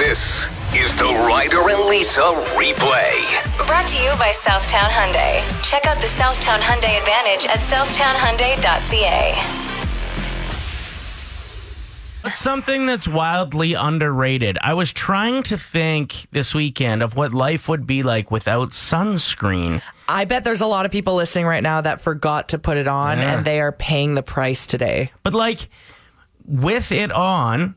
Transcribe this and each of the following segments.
This is the Ryder and Lisa replay. Brought to you by Southtown Hyundai. Check out the Southtown Hyundai Advantage at southtownhyundai.ca. Something that's wildly underrated. I was trying to think this weekend of what life would be like without sunscreen. I bet there's a lot of people listening right now that forgot to put it on and they are paying the price today. But like with it on,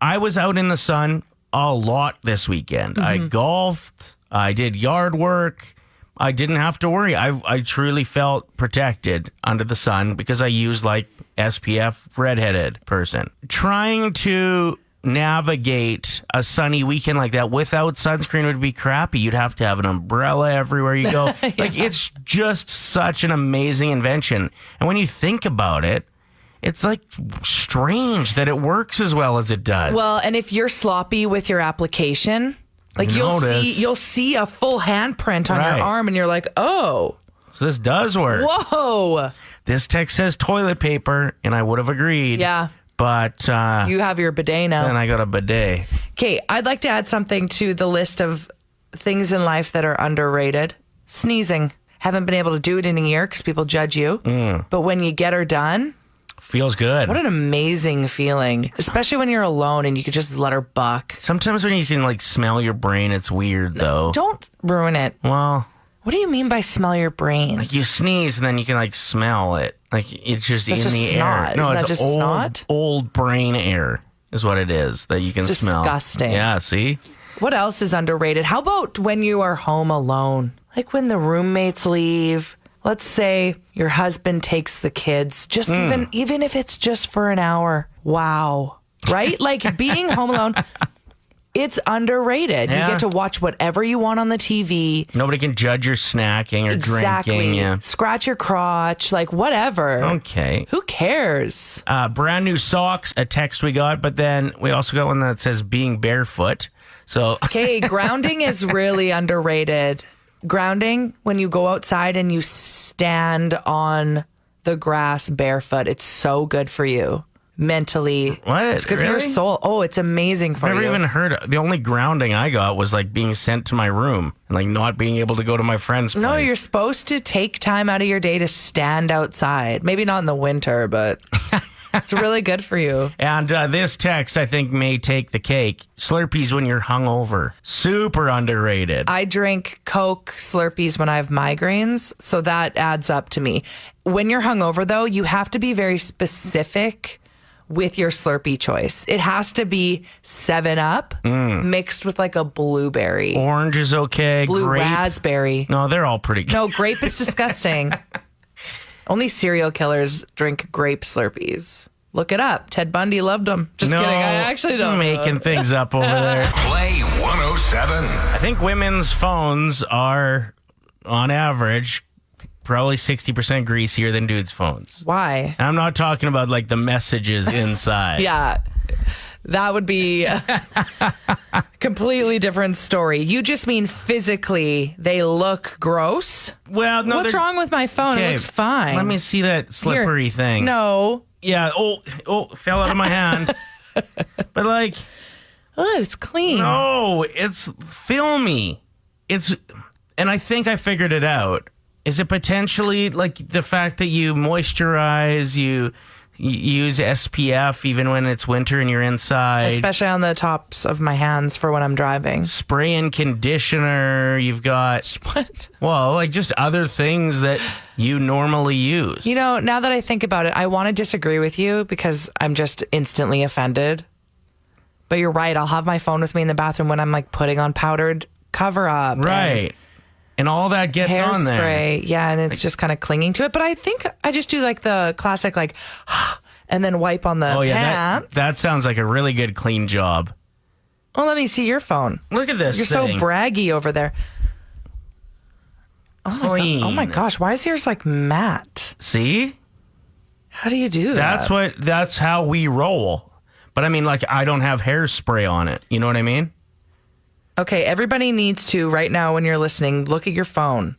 I was out in the sun a lot this weekend. I golfed, I did yard work. I didn't have to worry. I truly felt protected under the sun because I used like SPF redheaded person. Trying to navigate a sunny weekend like that without sunscreen would be crappy. You'd have to have an umbrella everywhere you go. Like it's just such an amazing invention. And when you think about it, it's like strange that it works as well as it does. Well, and if you're sloppy with your application, like you'll see a full handprint on your arm and you're like, oh. So this does work. Whoa. This text says toilet paper, and I would have agreed. Yeah. But you have your bidet now. Then I got a bidet. Okay, I'd like to add something to the list of things in life that are underrated. Sneezing. Haven't been able to do it in a year because people judge you. But when you get her done, feels good. what an amazing feeling. Especially when you're alone and you can just let her buck. Sometimes when you can like smell your brain, it's weird though. Don't ruin it. Well, What do you mean by smell your brain? like you sneeze and then you can like smell it. Like it's just That's in just the snot. air. No, Isn't it's that just old, snot? old brain air is what it is that you can smell. Disgusting. Yeah, see? What else is underrated? How about when you are home alone? Like when the roommates leave. Let's say your husband takes the kids, just even if it's just for an hour. Wow. Right? Like being home alone, it's underrated. Yeah. You get to watch whatever you want on the TV. Nobody can judge your snacking or drinking. Yeah. Scratch your crotch, like whatever. Okay. Who cares? Brand new socks, a text we got, but then we also got one that says being barefoot. So Okay, grounding is really underrated. Grounding, when you go outside and you stand on the grass barefoot, it's so good for you mentally. What? It's good for your Really? soul. Oh, it's amazing for I've never you. even heard. The only grounding I got was like being sent to my room and like not being able to go to my friend's place. No, you're supposed to take time out of your day to stand outside. Maybe not in the winter, but it's really good for you. And this text, I think, may take the cake. Slurpees when you're hungover. Super underrated. I drink Coke Slurpees when I have migraines, so that adds up to me. When you're hungover, though, you have to be very specific with your Slurpee choice. It has to be 7-Up mixed with like a blueberry. Orange is okay. Blue Grape. raspberry. No, they're all pretty good. No, grape is disgusting. Only serial killers drink grape Slurpees. Look it up. Ted Bundy loved them. Just kidding. I actually don't know. Making things up over there. Play 107. I think women's phones are, on average, probably 60% greasier than dudes' phones. Why? I'm not talking about like the messages inside. Yeah. That would be a completely different story. You just mean physically they look gross? Well, no. What's wrong with my phone? Okay, It looks fine. Let me see that slippery Here. thing. No. Yeah. Oh, fell out of my hand. But like, Oh, it's clean. no, it's filmy. And I think I figured it out. Is it potentially like the fact that you moisturize, you use SPF even when it's winter and you're inside? Especially on the tops of my hands for when I'm driving. Spray and conditioner. You've got, What? well, like just other things that you normally use. You know, now that I think about it, I want to disagree with you because I'm just instantly offended. But you're right. I'll have my phone with me in the bathroom when I'm like putting on powdered cover up. Right. And all that gets on there. Hairspray. Yeah, and it's just kind of clinging to it. But I think I just do like the classic, like, and then wipe on the pants. That sounds like a really good clean job. Oh, let me see your phone. Look at this You're thing. so braggy over there. Clean. Oh my gosh, why is yours like matte? See? How do you do that? That's how we roll. But I mean, like, I don't have hairspray on it. You know what I mean? Okay, everybody needs to, right now when you're listening, look at your phone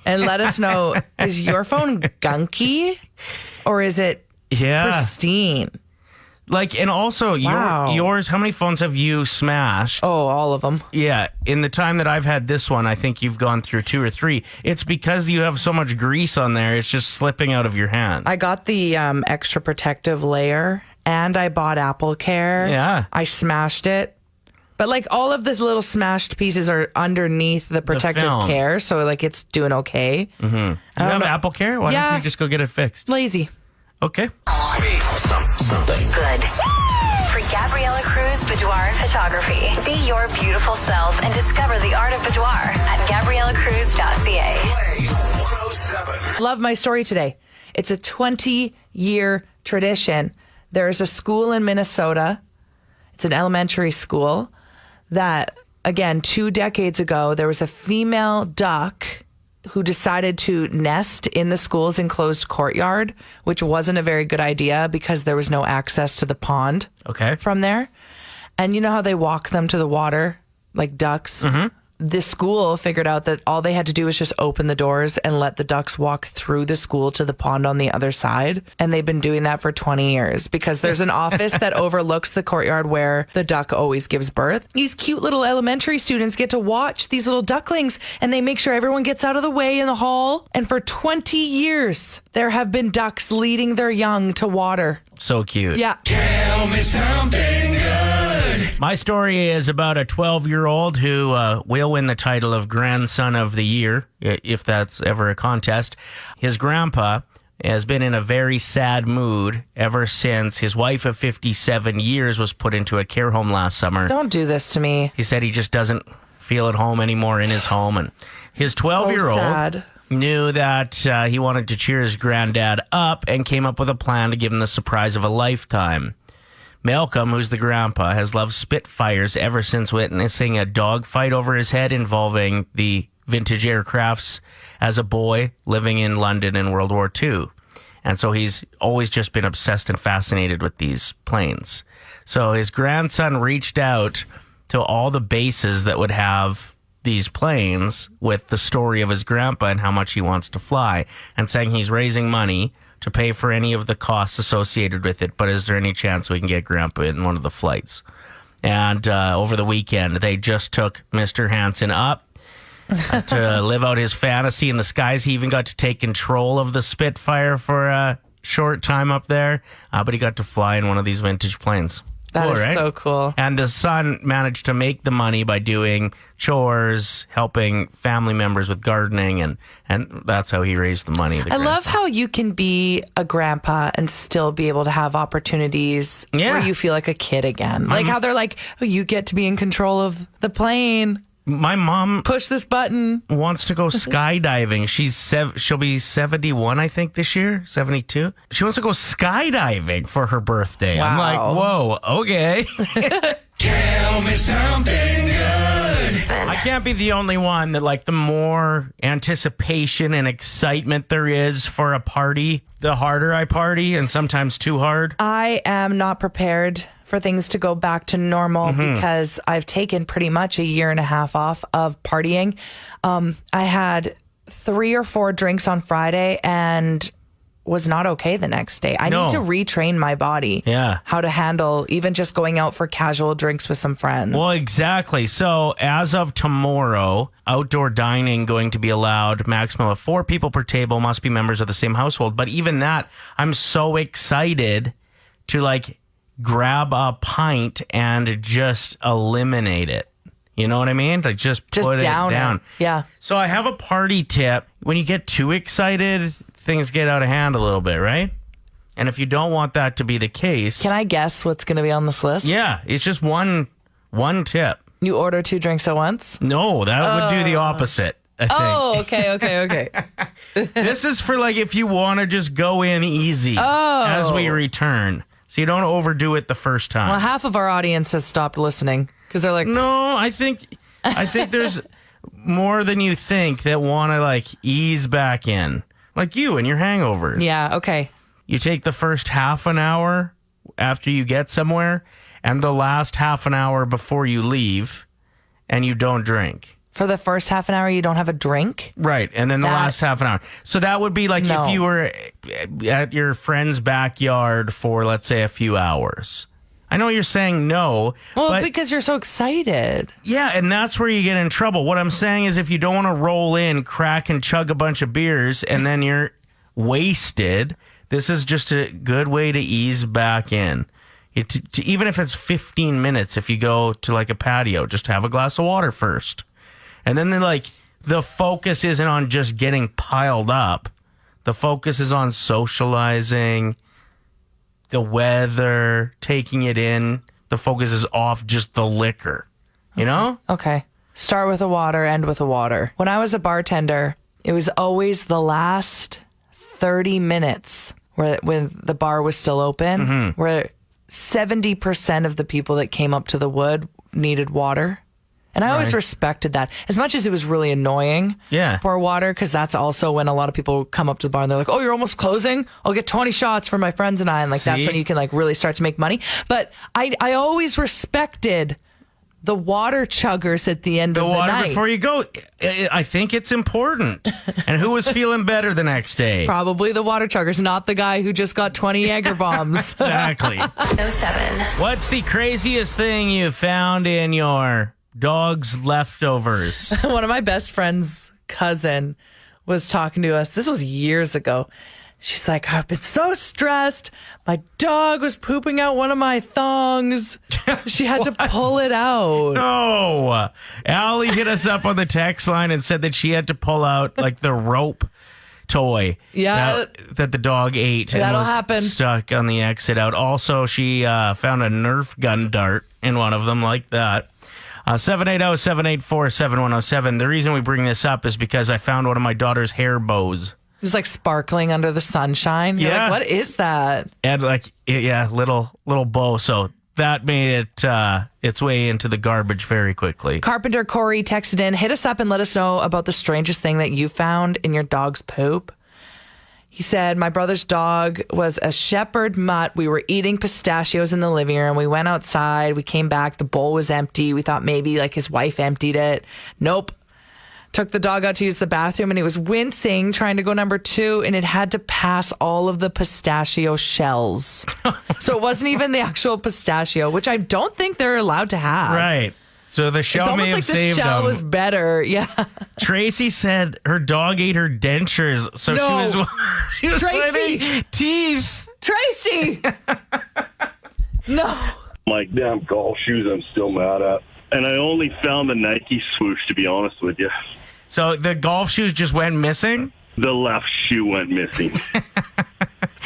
and let us know, is your phone gunky or is it pristine? Like, and also Wow. yours, how many phones have you smashed? Oh, all of them. Yeah, in the time that I've had this one, I think you've gone through 2 or 3. It's because you have so much grease on there, it's just slipping out of your hand. I got the extra protective layer, and I bought Apple Care. Yeah. I smashed it. But like all of the little smashed pieces are underneath the protective film. care, so like it's doing okay. You have Apple Care? Why Yeah. don't you just go get it fixed? Lazy. Okay. Something good. For Gabriella Cruz Boudoir and Photography. Be your beautiful self and discover the art of boudoir at GabriellaCruz.ca. Play 107. Love my story today. It's a 20-year tradition. There's a school in Minnesota. It's an elementary school that, again, 2 decades ago, there was a female duck who decided to nest in the school's enclosed courtyard, which wasn't a very good idea because there was no access to the pond Okay. from there. And you know how they walk them to the water like ducks? The school figured out that all they had to do was just open the doors and let the ducks walk through the school to the pond on the other side. And they've been doing that for 20 years because there's an office that overlooks the courtyard where the duck always gives birth. These cute little elementary students get to watch these little ducklings, and they make sure everyone gets out of the way in the hall. And for 20 years, there have been ducks leading their young to water. So cute. Yeah. Tell me something good. My story is about a 12-year-old who will win the title of Grandson of the Year, if that's ever a contest. His grandpa has been in a very sad mood ever since his wife of 57 years was put into a care home last summer. Don't do this to me. He said he just doesn't feel at home anymore in his home. And his So 12-year-old sad. knew that he wanted to cheer his granddad up and came up with a plan to give him the surprise of a lifetime. Malcolm, who's the grandpa, has loved Spitfires ever since witnessing a dogfight over his head involving the vintage aircrafts as a boy living in London in World War II. And so he's always just been obsessed and fascinated with these planes. So his grandson reached out to all the bases that would have these planes with the story of his grandpa and how much he wants to fly, and saying he's raising money to pay for any of the costs associated with it, but is there any chance we can get grandpa in one of the flights? And over the weekend, they just took Mr. Hansen up to live out his fantasy in the skies. He even got to take control of the Spitfire for a short time up there, but he got to fly in one of these vintage planes. That Cool, is right? so cool. And the son managed to make the money by doing chores, helping family members with gardening, and that's how he raised the money. I love how you can be a grandpa and still be able to have opportunities Yeah. where you feel like a kid again. Like how they're like, oh, you get to be in control of the plane. My mom Push this button. wants to go skydiving. She'll be 71, I think, this year. 72. She wants to go skydiving for her birthday. I'm like, Wow. whoa, okay. Tell me something good. I can't be the only one that, like, the more anticipation and excitement there is for a party, the harder I party, and sometimes too hard. I am not prepared for things to go back to normal because I've taken pretty much a year and a half off of partying. I had 3 or 4 drinks on Friday and was not okay the next day. I No. need to retrain my body. Yeah. How to handle even just going out for casual drinks with some friends. Well, exactly. So as of tomorrow, outdoor dining going to be allowed. Maximum of 4 people per table, must be members of the same household. But even that, I'm so excited to like grab a pint and just eliminate it. You know what I mean? Like just put down it down. it. Yeah. So I have a party tip. When you get too excited, things get out of hand a little bit, right? And if you don't want that to be the case, Can I guess what's going to be on this list? yeah, it's just one tip. You order 2 drinks at once? No, that would do the opposite, I think. Oh, okay. This is for like if you want to just go in easy as we return. So you don't overdo it the first time. Well, half of our audience has stopped listening because they're like, No, I think there's more than you think that want to like ease back in. Like you and your hangovers. yeah, okay. You take the first half an hour after you get somewhere and the last half an hour before you leave, and you don't drink. For the first half an hour, you don't have a drink? Right. And then the last half an hour. So that would be like if you were at your friend's backyard for, let's say, a few hours. I know you're saying no. Well, but because you're so excited. yeah, and that's where you get in trouble. What I'm saying is if you don't want to roll in, crack and chug a bunch of beers, and then you're wasted, this is just a good way to ease back in. Even if it's 15 minutes, if you go to like a patio, just have a glass of water first. And then the focus isn't on just getting piled up. The focus is on socializing, the weather, taking it in. The focus is off just the liquor, you know? Okay. Start with a water, end with a water. When I was a bartender, it was always the last 30 minutes when the bar was still open, where 70% of the people that came up to the wood needed water. And I always respected that. As much as it was really annoying for water, because that's also when a lot of people come up to the bar and they're like, oh, you're almost closing? I'll get 20 shots for my friends and I. And that's when you can really start to make money. But I always respected the water chuggers at the end of the night. The water before you go. I think it's important. And who was feeling better the next day? Probably the water chuggers, not the guy who just got 20 Jaeger bombs. Exactly. 07. What's the craziest thing you found in your dog's leftovers? One of my best friend's cousin was talking to us. This was years ago. She's like, I've been so stressed. My dog was pooping out one of my thongs. She had to pull it out. No. Allie hit us up on the text line and said that she had to pull out the rope toy that the dog ate and was happen. Stuck on the exit out. Also, she found a Nerf gun dart in one of them like that. 780-784-7107. The reason we bring this up is because I found one of my daughter's hair bows. It was sparkling under the sunshine. You're like, what is that? And little bow. So that made it its way into the garbage very quickly. Carpenter Corey texted in, hit us up and let us know about the strangest thing that you found in your dog's poop. He said, my brother's dog was a shepherd mutt. We were eating pistachios in the living room. We went outside. We came back. The bowl was empty. We thought maybe his wife emptied it. Nope. Took the dog out to use the bathroom and he was wincing trying to go number 2 and it had to pass all of the pistachio shells. So it wasn't even the actual pistachio, which I don't think they're allowed to have. Right. So the shell may have saved them. The shell was better. Yeah. Tracy said her dog ate her dentures. So she was finding teeth. Tracy! No. My damn golf shoes I'm still mad at. And I only found the Nike swoosh, to be honest with you. So the golf shoes just went missing? The left shoe went missing.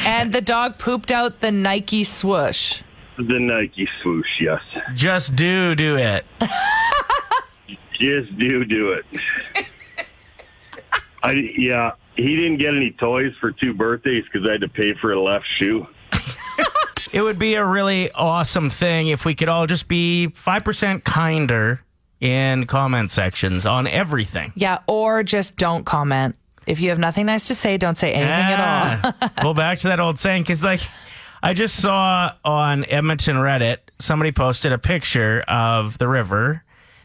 And the dog pooped out the Nike swoosh. The Nike swoosh, yes. Just do it. Just do it. He didn't get any toys for 2 birthdays because I had to pay for a left shoe. It would be a really awesome thing if we could all just be 5% kinder in comment sections on everything. Yeah, or just don't comment. If you have nothing nice to say, don't say anything at all. Go back to that old saying, because I just saw on Edmonton Reddit, somebody posted a picture of the river,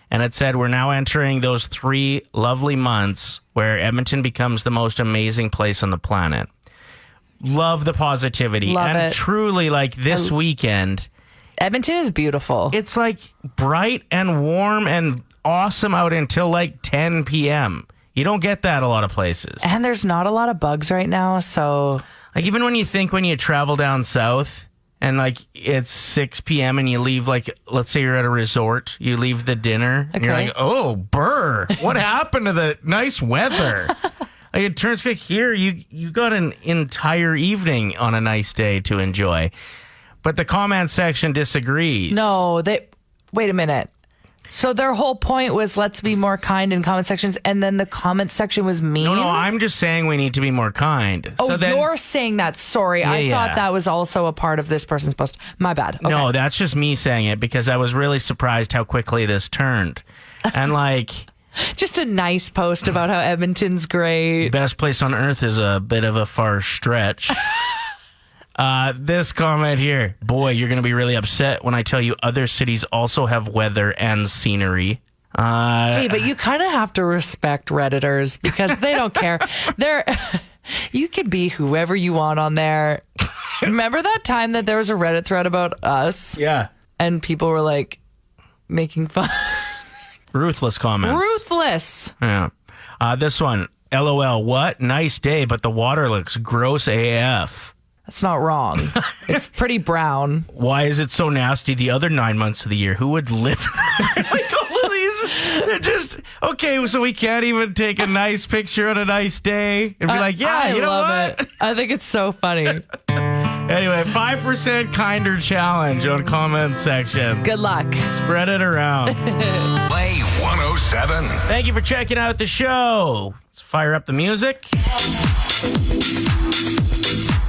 and it said, we're now entering those 3 lovely months where Edmonton becomes the most amazing place on the planet. Love the positivity. Love and it. Truly, this weekend, Edmonton is beautiful. it's bright and warm and awesome out until 10 p.m. You don't get that a lot of places. And there's not a lot of bugs right now, so... Even when you travel down south and it's 6 p.m. and you leave, let's say you're at a resort, you leave the dinner and you're like, oh, brr, what happened to the nice weather? It turns here, you got an entire evening on a nice day to enjoy. But the comment section disagrees. No, wait a minute. So their whole point was let's be more kind in comment sections, and then the comment section was mean? No, I'm just saying we need to be more kind. Oh, you're saying that. Sorry. I thought that was also a part of this person's post. My bad. Okay. No, that's just me saying it because I was really surprised how quickly this turned. And just a nice post about how Edmonton's great. Best place on earth is a bit of a far stretch. This comment here. Boy, you're going to be really upset when I tell you other cities also have weather and scenery. Hey, but you kind of have to respect Redditors because they don't care. You could be whoever you want on there. Remember that time that there was a Reddit thread about us? Yeah. And people were like making fun. Ruthless comments. Ruthless. Yeah. This one, LOL, what? Nice day, but the water looks gross AF. That's not wrong. It's pretty brown. Why is it so nasty the other 9 months of the year? Who would live there? Like all of these, they're just, okay, so we can't even take a nice picture on a nice day and be like, yeah, I you know love what? it. I think it's so funny. Anyway, 5% kinder challenge on comment section. Good luck. Spread it around. Play 107. Thank you for checking out the show. Let's fire up the music.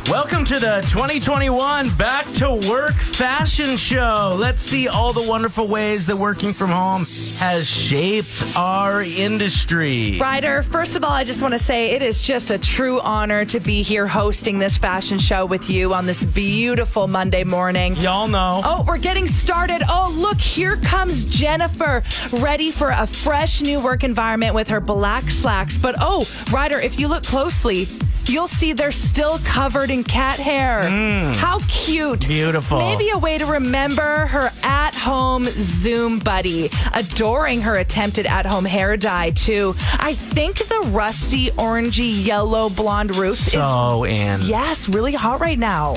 Welcome to the 2021 Back to Work Fashion Show. Let's see all the wonderful ways that working from home has shaped our industry. Ryder, first of all, I just want to say it is just a true honor to be here hosting this fashion show with you on this beautiful Monday morning. Y'all know. Oh, we're getting started. Oh, look, here comes Jennifer, ready for a fresh new work environment with her black slacks. But oh, Ryder, if you look closely, you'll see they're still covered in cat hair. How cute. Beautiful. Maybe a way to remember her at-home Zoom buddy. Adoring her attempted at-home hair dye, too. I think the rusty, orangey, yellow blonde roots is... Yes, really hot right now.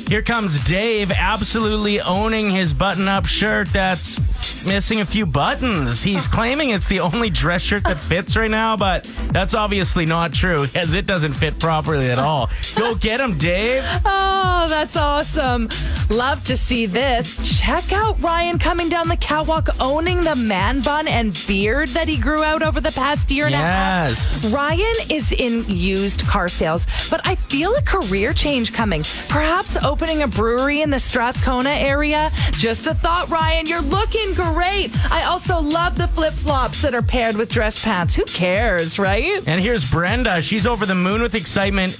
Here comes Dave, absolutely owning his button-up shirt that's missing a few buttons. He's claiming it's the only dress shirt that fits right now, but that's obviously not true, as it doesn't fit properly at all. Go get him, Dave. Oh, that's awesome. Love to see this. Check out Ryan coming down the catwalk owning the man bun and beard that he grew out over the past year and a half. Yes. Ryan is in used car sales, but I feel a career change coming. Perhaps opening a brewery in the Strathcona area. Just a thought, Ryan. You're looking great. I also love the flip-flops that are paired with dress pants. Who cares, right? And here's Brenda. She's over the moon with excitement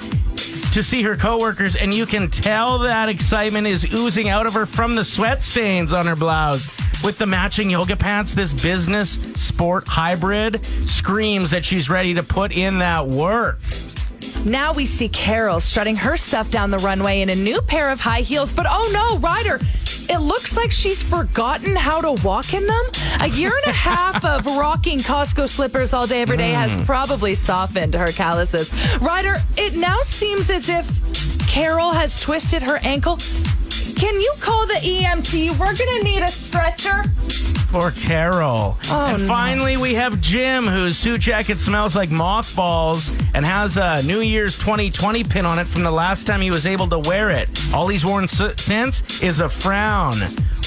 to see her coworkers, and you can tell that excitement is oozing out of her from the sweat stains on her blouse. With the matching yoga pants, this business sport hybrid screams that she's ready to put in that work. Now we see Carol strutting her stuff down the runway in a new pair of high heels. But oh no, Ryder, it looks like she's forgotten how to walk in them. A year and a half of rocking Costco slippers all day, every day has probably softened her calluses. Ryder, it now seems as if Carol has twisted her ankle. Can you call the EMT? We're going to need a stretcher. Poor Carol. And finally, we have Jim, whose suit jacket smells like mothballs and has a New Year's 2020 pin on it from the last time he was able to wear it. All he's worn since is a frown.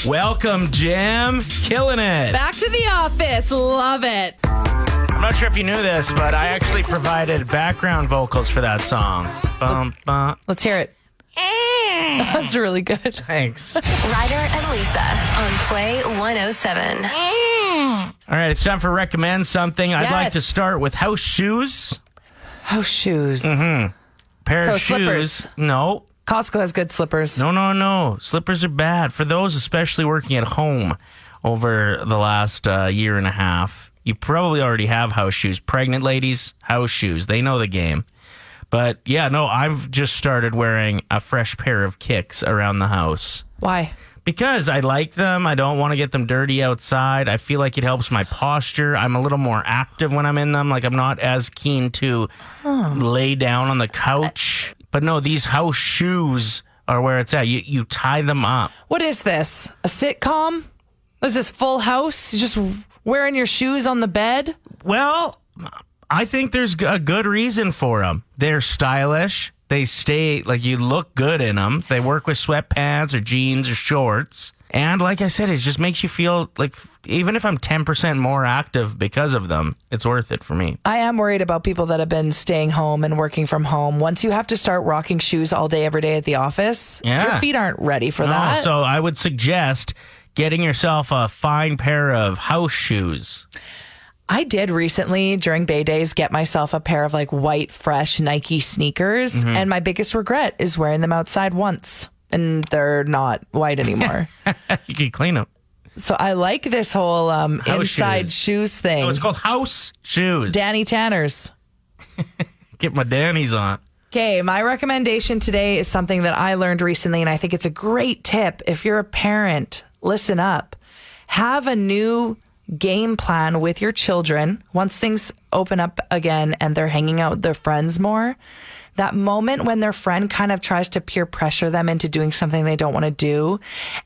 Welcome, Jim. Killing it. Back to the office. Love it. I'm not sure if you knew this, but I actually provided background vocals for that song. Bum, bum. Let's hear it. That's really good. Thanks. Ryder and Lisa on Play 107. All right, it's time for Recommend Something. I'd like to start with house shoes. House shoes. Pair So of shoes. slippers. No. Costco has good slippers. No. Slippers are bad. For those especially working at home over the last year and a half, you probably already have house shoes. Pregnant ladies, house shoes. They know the game. But yeah, no, I've just started wearing a fresh pair of kicks around the house. Why? Because I like them. I don't want to get them dirty outside. I feel like it helps my posture. I'm a little more active when I'm in them. Like I'm not as keen to lay down on the couch. But no, these house shoes are where it's at. You tie them up. What is this? A sitcom? Is this Full House? You just wearing your shoes on the bed? Well, I think there's a good reason for them. They're stylish. They stay, like, you look good in them. They work with sweatpants or jeans or shorts. And like I said, it just makes you feel like even if I'm 10% more active because of them, it's worth it for me. I am worried about people that have been staying home and working from home. Once you have to start rocking shoes all day, every day at the office, your feet aren't ready for that. So I would suggest getting yourself a fine pair of house shoes. I did recently during Bay Days get myself a pair of like white, fresh Nike sneakers. And my biggest regret is wearing them outside once. And they're not white anymore. You can clean them. So I like this whole inside shoes thing. Oh, it's called house shoes. Danny Tanner's. Get my Danny's on. Okay, my recommendation today is something that I learned recently, and I think it's a great tip. If you're a parent, listen up. Have a new game plan with your children once things open up again and they're hanging out with their friends more. That moment when their friend kind of tries to peer pressure them into doing something they don't want to do,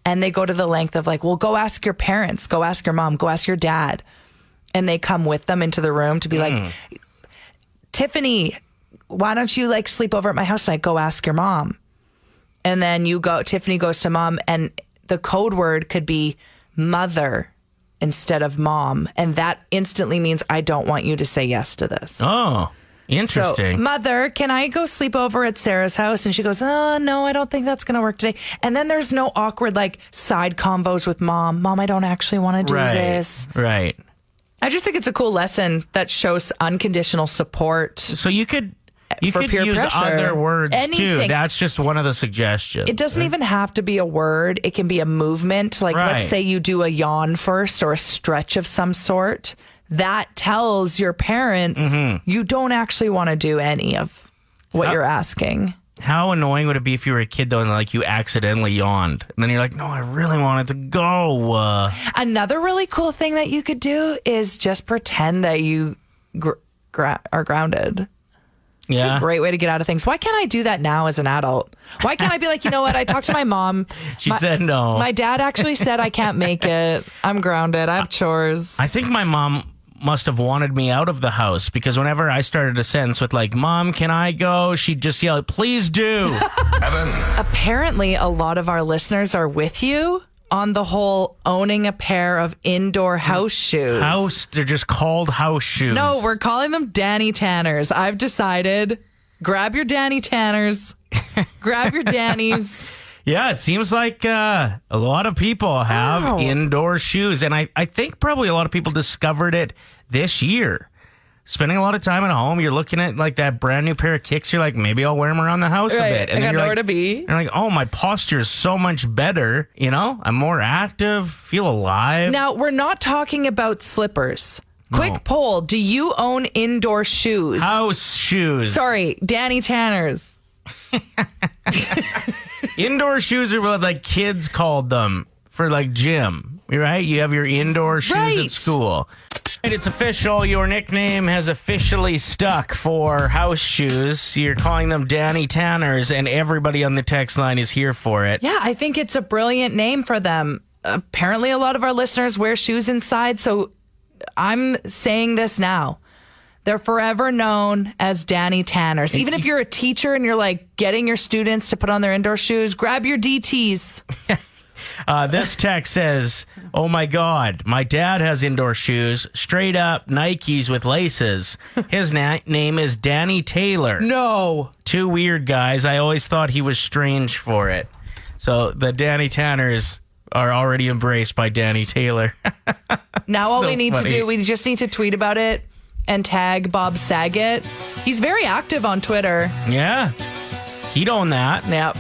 and they go to the length of like, well, go ask your parents, go ask your mom, go ask your dad. And they come with them into the room to be like, Tiffany, why don't you like sleep over at my house tonight? Go ask your mom. And then Tiffany goes to mom, and the code word could be mother instead of mom. And that instantly means I don't want you to say yes to this. Oh, interesting. So, mother, can I go sleep over at Sarah's house? And she goes, oh, no, I don't think that's going to work today. And then there's no awkward like side combos with mom. Mom, I don't actually want to do this. Right. I just think it's a cool lesson that shows unconditional support. So you could for peer use pressure. other words too. Anything. That's just one of the suggestions. It doesn't even have to be a word. It can be a movement. Like Right. let's say you do a yawn first or a stretch of some sort. That tells your parents you don't actually want to do any of what you're asking. How annoying would it be if you were a kid though and like you accidentally yawned and then you're like, no, I really wanted to go. Another really cool thing that you could do is just pretend that you are grounded. Yeah. Great way to get out of things. Why can't I do that now as an adult? Why can't I be like, you know what? I talked to my mom. She said no. My dad actually said I can't make it. I'm grounded. I have chores. I think my mom must have wanted me out of the house because whenever I started a sentence with like, Mom, can I go? She'd just yell, please do. Apparently, a lot of our listeners are with you on the whole owning a pair of indoor house shoes. They're just called house shoes. No, we're calling them Danny Tanners. I've decided. Grab your Danny Tanners. Grab your Dannies. Yeah, it seems like a lot of people have indoor shoes. And I think probably a lot of people discovered it this year. Spending a lot of time at home, you're looking at like that brand new pair of kicks. You're like, maybe I'll wear them around the house a bit. And I got nowhere to be. You're like, oh, my posture is so much better. You know, I'm more active, feel alive. Now, we're not talking about slippers. Quick poll. Do you own indoor shoes? House shoes. Sorry, Danny Tanners. Indoor shoes are what like kids called them for like gym, right? You have your indoor shoes at school. And it's official. Your nickname has officially stuck for house shoes. You're calling them Danny Tanners, and everybody on the text line is here for it. Yeah, I think it's a brilliant name for them. Apparently, a lot of our listeners wear shoes inside, so I'm saying this now. They're forever known as Danny Tanners. Even if you're a teacher and you're like getting your students to put on their indoor shoes, grab your DTs. This text says, oh my God, my dad has indoor shoes, straight up Nikes with laces. His name is Danny Taylor. No. Two weird guys. I always thought he was strange for it. So the Danny Tanners are already embraced by Danny Taylor. Now all So we need funny. to do, we just need to tweet about it and tag Bob Saget. He's very active on Twitter. Yeah. He'd own that. Yep.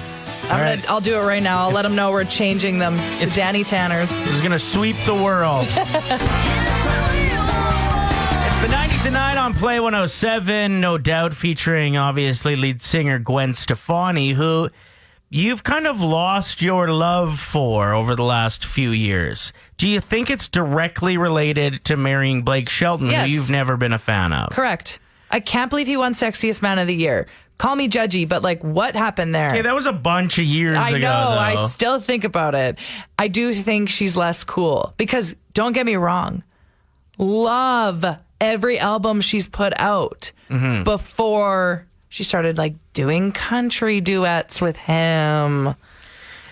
I'll do it right now. I'll let him know we're changing them to Danny Tanners. This is going to sweep the world. It's the 90s at 9 on Play 107, no doubt, featuring obviously lead singer Gwen Stefani, who you've kind of lost your love for over the last few years. Do you think it's directly related to marrying Blake Shelton, Yes. who you've never been a fan of? Correct. I can't believe he won Sexiest Man of the Year. Call me judgy, but like, what happened there? Okay, that was a bunch of years I ago, know. though. I still think about it. I do think she's less cool because don't get me wrong. Love every album she's put out before she started like doing country duets with him.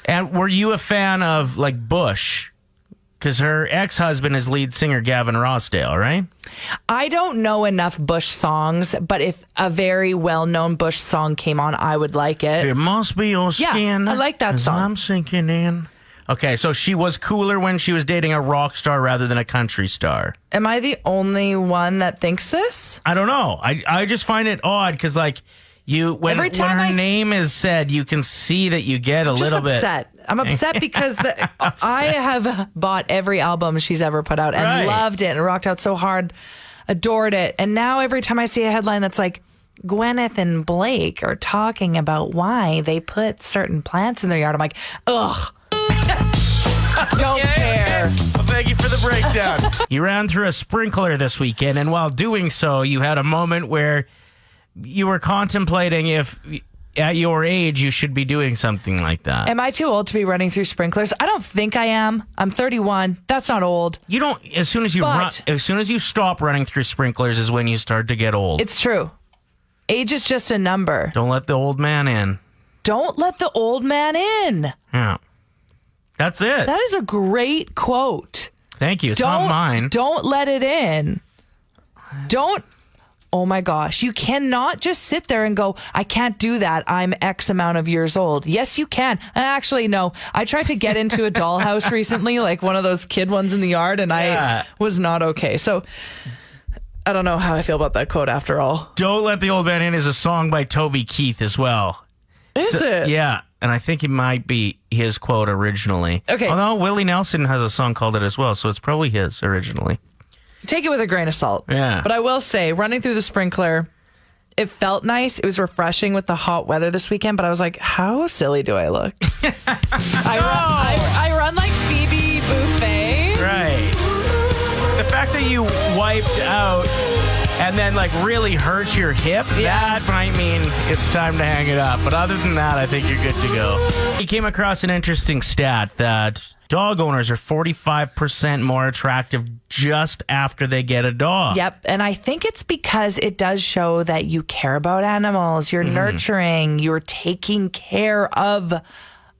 And were you a fan of like Bush? Because her ex-husband is lead singer Gavin Rossdale, right? I don't know enough Bush songs, but if a very well-known Bush song came on, I would like it. It must be your skin. I like that 'cause song. I'm sinking in. Okay, so she was cooler when she was dating a rock star rather than a country star. Am I the only one that thinks this? I don't know. I just find it odd because like when Every time her I name is said, you can see that you get a Just little bit. upset. I'm upset because I have bought every album she's ever put out and loved it and rocked out so hard, adored it. And now every time I see a headline that's like, Gwyneth and Blake are talking about why they put certain plants in their yard, I'm like, ugh. Don't care. Well, thank you for the breakdown. You ran through a sprinkler this weekend, and while doing so, you had a moment where you were contemplating if at your age you should be doing something like that. Am I too old to be running through sprinklers? I don't think I am. I'm 31. That's not old. You don't. As soon as you stop running through sprinklers is when you start to get old. It's true. Age is just a number. Don't let the old man in. Don't let the old man in. Yeah. That's it. That is a great quote. Thank you. It's not mine. Don't let it in. Don't. Oh my gosh. You cannot just sit there and go, I can't do that. I'm X amount of years old. Yes, you can. Actually, no. I tried to get into a dollhouse recently, like one of those kid ones in the yard, and I was not okay. So I don't know how I feel about that quote after all. Don't Let the Old Man In is a song by Toby Keith as well. Is it? Yeah. And I think it might be his quote originally. Okay. Although Willie Nelson has a song called it as well, so it's probably his originally. Take it with a grain of salt. Yeah. But I will say, running through the sprinkler, it felt nice. It was refreshing with the hot weather this weekend, but I was like, how silly do I look? I run like Phoebe Buffet. Right. The fact that you wiped out and then like really hurt your hip, that might mean it's time to hang it up. But other than that, I think you're good to go. You came across an interesting stat that dog owners are 45% more attractive just after they get a dog. Yep. And I think it's because it does show that you care about animals. You're nurturing. You're taking care of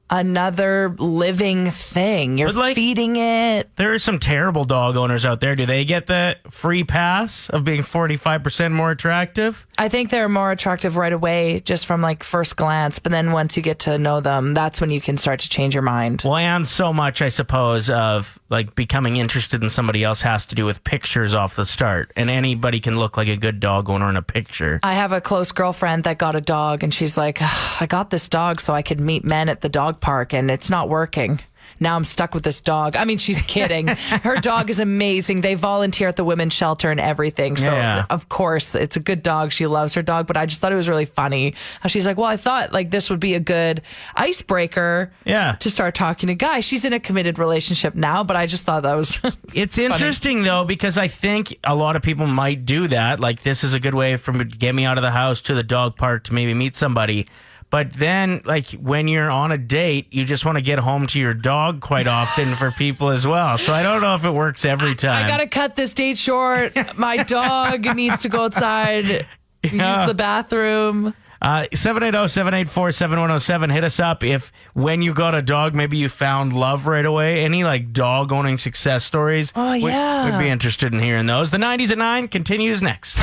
another living thing. You're feeding it. There are some terrible dog owners out there. Do they get the free pass of being 45% more attractive? I think they're more attractive right away just from like first glance. But then once you get to know them, that's when you can start to change your mind. Well, and so much, I suppose, of like becoming interested in somebody else has to do with pictures off the start. And anybody can look like a good dog owner in a picture. I have a close girlfriend that got a dog, and she's like, I got this dog so I could meet men at the dog park, and it's not working. Now I'm stuck with this dog. I mean, she's kidding. Her dog is amazing. They volunteer at the women's shelter and everything. So, of course, it's a good dog. She loves her dog. But I just thought it was really funny how she's like, well, I thought like this would be a good icebreaker to start talking to guys. She's in a committed relationship now, but I just thought that was It's interesting, though, because I think a lot of people might do that. Like, this is a good way for me to get me out of the house to the dog park to maybe meet somebody. But then, like, when you're on a date, you just want to get home to your dog quite often for people as well. So I don't know if it works every time. I got to cut this date short. My dog needs to go outside, use the bathroom. 780-784-7107. Hit us up if when you got a dog, maybe you found love right away. Any, like, dog owning success stories? Oh, yeah. We'd be interested in hearing those. The 90s at 9 continues next.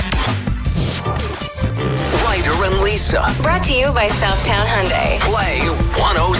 Ryder and Lisa. Brought to you by Southtown Hyundai. Play 106.